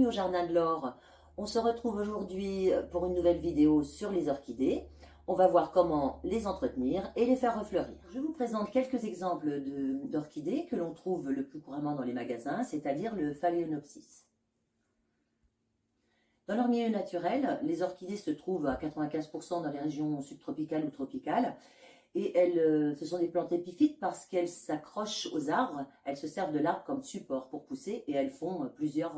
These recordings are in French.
bienvenue au Jardin de l'Or. On se retrouve aujourd'hui pour une nouvelle vidéo sur les orchidées. On va voir comment les entretenir et les faire refleurir. Je vous présente quelques exemples d'orchidées que l'on trouve le plus couramment dans les magasins, c'est-à-dire le Phalaenopsis. Dans leur milieu naturel, les orchidées se trouvent à 95% dans les régions subtropicales ou tropicales. Et ce sont des plantes épiphytes parce qu'elles s'accrochent aux arbres, elles se servent de l'arbre comme support pour pousser et elles font plusieurs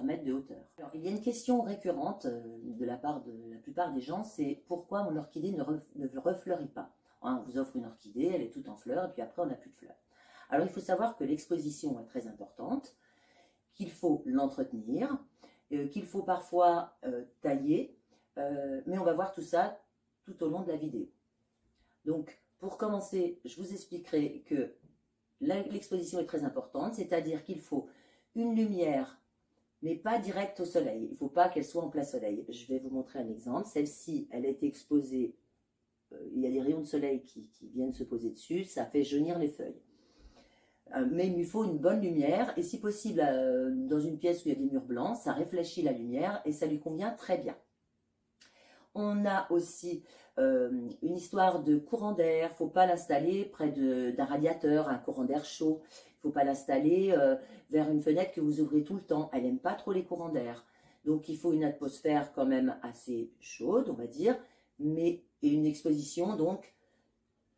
mètres de hauteur. Alors, il y a une question récurrente de la part de la plupart des gens, c'est pourquoi mon orchidée ne refleurit pas. On vous offre une orchidée, elle est toute en fleurs et puis après on n'a plus de fleurs. Alors il faut savoir que l'exposition est très importante, qu'il faut l'entretenir, qu'il faut parfois tailler, mais on va voir tout ça tout au long de la vidéo. Donc, pour commencer, je vous expliquerai que l'exposition est très importante, c'est-à-dire qu'il faut une lumière, mais pas directe au soleil. Il ne faut pas qu'elle soit en plein soleil. Je vais vous montrer un exemple. Celle-ci, elle a été exposée, il y a des rayons de soleil qui viennent se poser dessus, ça fait jaunir les feuilles. Mais il lui faut une bonne lumière, et si possible, dans une pièce où il y a des murs blancs, ça réfléchit la lumière et ça lui convient très bien. On a aussi une histoire de courant d'air. Il ne faut pas l'installer près d'un radiateur, un courant d'air chaud. Il ne faut pas l'installer vers une fenêtre que vous ouvrez tout le temps. Elle n'aime pas trop les courants d'air. Donc il faut une atmosphère quand même assez chaude, on va dire, et une exposition, donc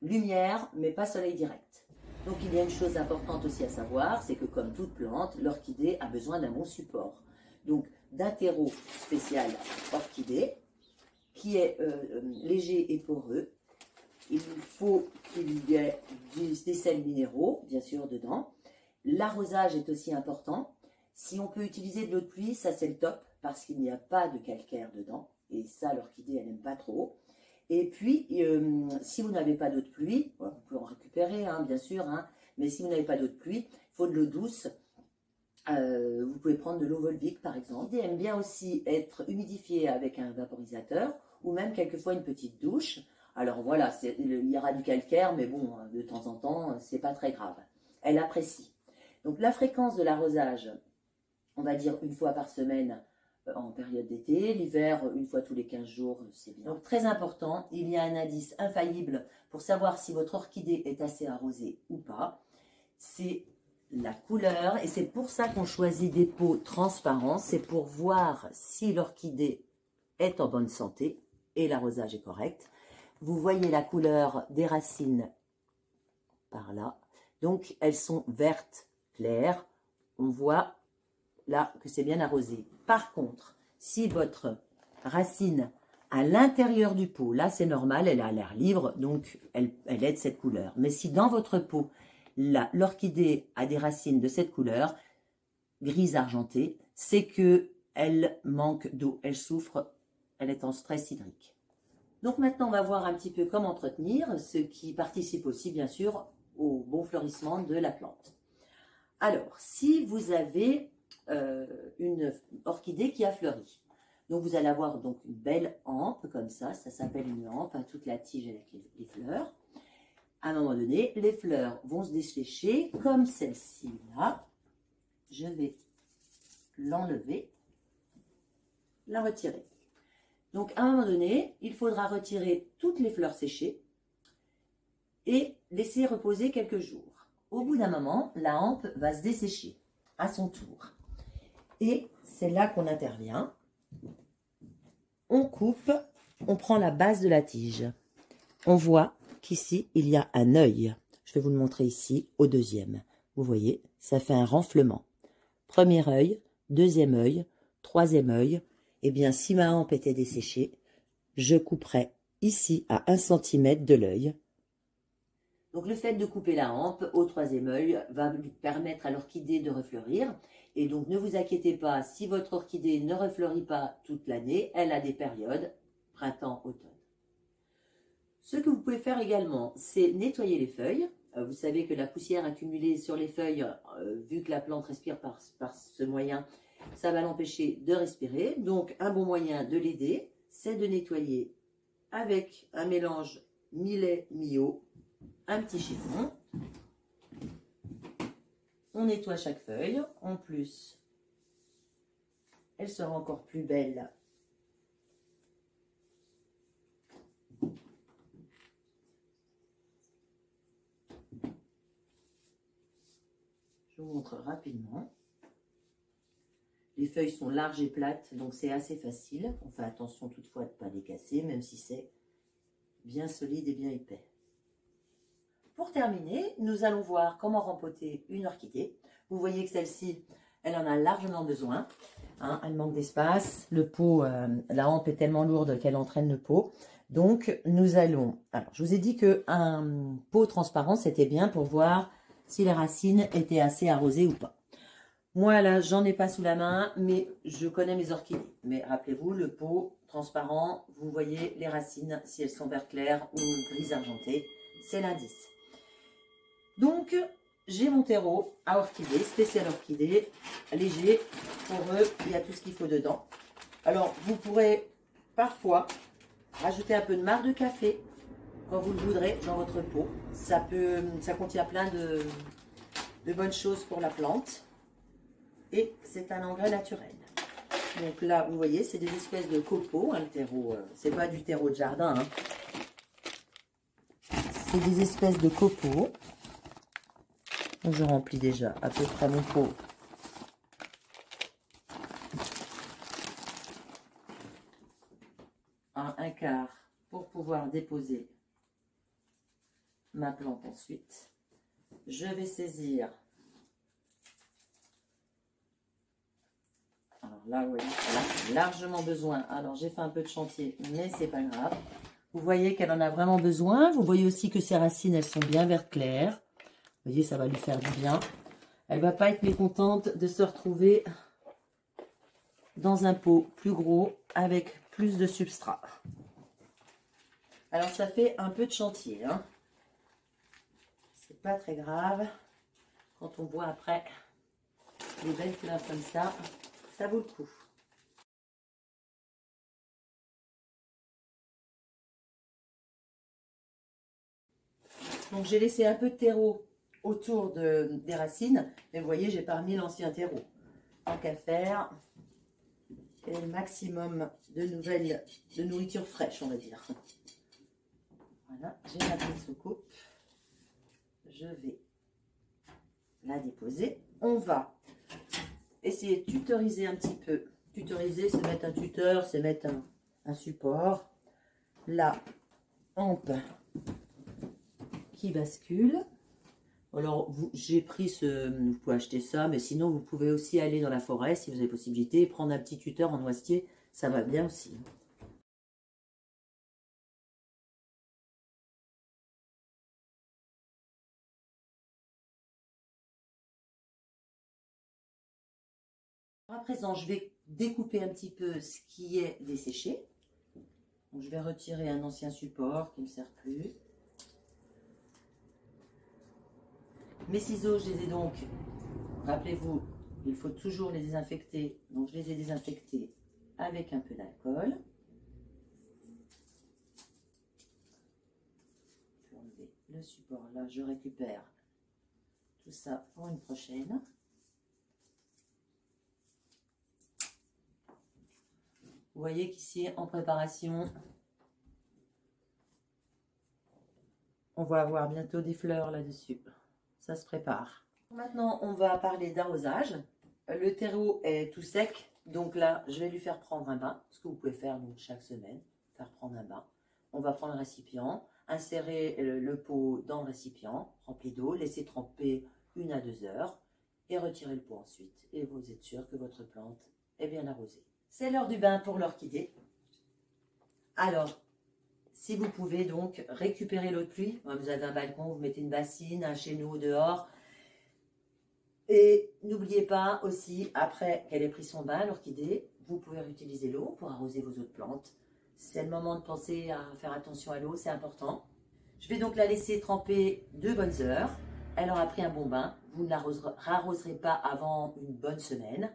lumière, mais pas soleil direct. Donc il y a une chose importante aussi à savoir, c'est que comme toute plante, l'orchidée a besoin d'un bon support. Donc d'un terreau spécial orchidée, qui est léger et poreux. Il faut qu'il y ait des sels minéraux, bien sûr, dedans. L'arrosage est aussi important. Si on peut utiliser de l'eau de pluie, ça c'est le top, parce qu'il n'y a pas de calcaire dedans. Et ça, l'orchidée, elle n'aime pas trop. Et puis, si vous n'avez pas d'eau de pluie, vous pouvez en récupérer, hein, bien sûr, hein, mais si vous n'avez pas d'eau de pluie, il faut de l'eau douce. Vous pouvez prendre de l'eau volvique, par exemple. L'orchidée aime bien aussi être humidifiée avec un vaporisateur, ou même quelquefois une petite douche. Alors voilà, il y aura du calcaire, mais bon, de temps en temps, c'est pas très grave. Elle apprécie. Donc la fréquence de l'arrosage, on va dire une fois par semaine en période d'été. L'hiver, une fois tous les 15 jours, c'est bien. Donc très important, il y a un indice infaillible pour savoir si votre orchidée est assez arrosée ou pas. C'est la couleur, et c'est pour ça qu'on choisit des pots transparents. C'est pour voir si l'orchidée est en bonne santé et l'arrosage est correct. Vous voyez la couleur des racines par là. Donc, elles sont vertes claires. On voit là que c'est bien arrosé. Par contre, si votre racine à l'intérieur du pot, là c'est normal, elle a l'air libre, donc elle est de cette couleur. Mais si dans votre pot, l'orchidée a des racines de cette couleur, grise argentée, c'est qu'elle manque d'eau, elle souffre, elle est en stress hydrique. Donc maintenant, on va voir un petit peu comment entretenir, ce qui participe aussi, bien sûr, au bon fleurissement de la plante. Alors, si vous avez une orchidée qui a fleuri, donc vous allez avoir donc une belle hampe, comme ça s'appelle une hampe, hein, toute la tige avec les fleurs. À un moment donné, les fleurs vont se dessécher, comme celle-ci là. Je vais l'enlever, la retirer. Donc, à un moment donné, il faudra retirer toutes les fleurs séchées et laisser reposer quelques jours. Au bout d'un moment, la hampe va se dessécher à son tour. Et c'est là qu'on intervient. On coupe, on prend la base de la tige. On voit qu'ici, il y a un œil. Je vais vous le montrer ici, au deuxième. Vous voyez, ça fait un renflement. Premier œil, deuxième œil, troisième œil. Eh bien, si ma hampe était desséchée, je couperais ici à 1 cm de l'œil. Donc, le fait de couper la hampe au troisième œil va lui permettre à l'orchidée de refleurir. Et donc, ne vous inquiétez pas, si votre orchidée ne refleurit pas toute l'année, elle a des périodes, printemps, automne. Ce que vous pouvez faire également, c'est nettoyer les feuilles. Vous savez que la poussière accumulée sur les feuilles, vu que la plante respire par ce moyen, ça va l'empêcher de respirer. Donc, un bon moyen de l'aider, c'est de nettoyer avec un mélange mi-lait, mi-eau, un petit chiffon. On nettoie chaque feuille. En plus, elle sera encore plus belle. Je vous montre rapidement. Les feuilles sont larges et plates, donc c'est assez facile. On fait attention toutefois de ne pas les casser, même si c'est bien solide et bien épais. Pour terminer, nous allons voir comment rempoter une orchidée. Vous voyez que celle-ci, elle en a largement besoin. Hein, elle manque d'espace. Le pot, la hampe est tellement lourde qu'elle entraîne le pot. Donc, nous allons... Alors, je vous ai dit qu'un pot transparent, c'était bien pour voir si les racines étaient assez arrosées ou pas. Moi, là, j'en ai pas sous la main, mais je connais mes orchidées. Mais rappelez-vous, le pot transparent, vous voyez les racines, si elles sont vert clair ou gris argenté, c'est l'indice. Donc, j'ai mon terreau à orchidée, spécial orchidée, léger, poreux, il y a tout ce qu'il faut dedans. Alors, vous pourrez parfois rajouter un peu de marc de café quand vous le voudrez dans votre pot. Ça contient plein de bonnes choses pour la plante. Et c'est un engrais naturel. Donc là, vous voyez, c'est des espèces de copeaux, hein, le terreau. C'est pas du terreau de jardin. Hein. C'est des espèces de copeaux. Donc je remplis déjà à peu près mon pot. Un quart pour pouvoir déposer ma plante ensuite. Je vais saisir. Alors là, oui, elle a largement besoin. Alors, j'ai fait un peu de chantier, mais c'est pas grave. Vous voyez qu'elle en a vraiment besoin. Vous voyez aussi que ses racines, elles sont bien vert clair. Vous voyez, ça va lui faire du bien. Elle va pas être mécontente de se retrouver dans un pot plus gros avec plus de substrat. Alors, ça fait un peu de chantier. Hein. C'est pas très grave. Quand on voit après les belles fleurs comme ça vaut le coup. Donc j'ai laissé un peu de terreau autour des racines, mais vous voyez, j'ai pas remis l'ancien terreau. Tant qu'à faire, et le maximum de nourriture fraîche, on va dire. Voilà, j'ai ma petite soucoupe. Je vais la déposer. On va essayer de tutoriser un petit peu. Tutoriser, c'est mettre un tuteur, c'est mettre un support. La hampe qui bascule. Alors, j'ai pris vous pouvez acheter ça, mais sinon, vous pouvez aussi aller dans la forêt, si vous avez possibilité, et prendre un petit tuteur en noisetier, ça va bien aussi. À présent, je vais découper un petit peu ce qui est desséché. Donc, je vais retirer un ancien support qui ne me sert plus. Mes ciseaux, je les ai donc, rappelez-vous, il faut toujours les désinfecter. Donc, je les ai désinfectés avec un peu d'alcool. Je vais enlever le support là, je récupère tout ça pour une prochaine. Vous voyez qu'ici, en préparation, on va avoir bientôt des fleurs là-dessus. Ça se prépare. Maintenant, on va parler d'arrosage. Le terreau est tout sec, donc là, je vais lui faire prendre un bain. Ce que vous pouvez faire donc, chaque semaine, faire prendre un bain. On va prendre un récipient, insérer le pot dans le récipient, rempli d'eau, laisser tremper 1 à 2 heures et retirer le pot ensuite. Et vous êtes sûr que votre plante est bien arrosée. C'est l'heure du bain pour l'orchidée. Alors, si vous pouvez donc récupérer l'eau de pluie, vous avez un balcon, vous mettez une bassine, un chéneau dehors. Et n'oubliez pas aussi, après qu'elle ait pris son bain, l'orchidée, vous pouvez réutiliser l'eau pour arroser vos autres plantes. C'est le moment de penser à faire attention à l'eau, c'est important. Je vais donc la laisser tremper 2 bonnes heures. Elle aura pris un bon bain. Vous ne la rarroserez pas avant une bonne semaine.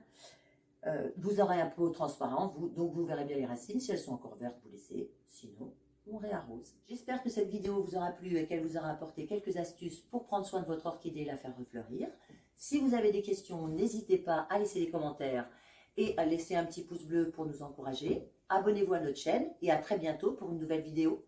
Vous aurez un pot transparent, donc vous verrez bien les racines. Si elles sont encore vertes, vous laissez. Sinon, on réarrose. J'espère que cette vidéo vous aura plu et qu'elle vous aura apporté quelques astuces pour prendre soin de votre orchidée et la faire refleurir. Si vous avez des questions, n'hésitez pas à laisser des commentaires et à laisser un petit pouce bleu pour nous encourager. Abonnez-vous à notre chaîne et à très bientôt pour une nouvelle vidéo.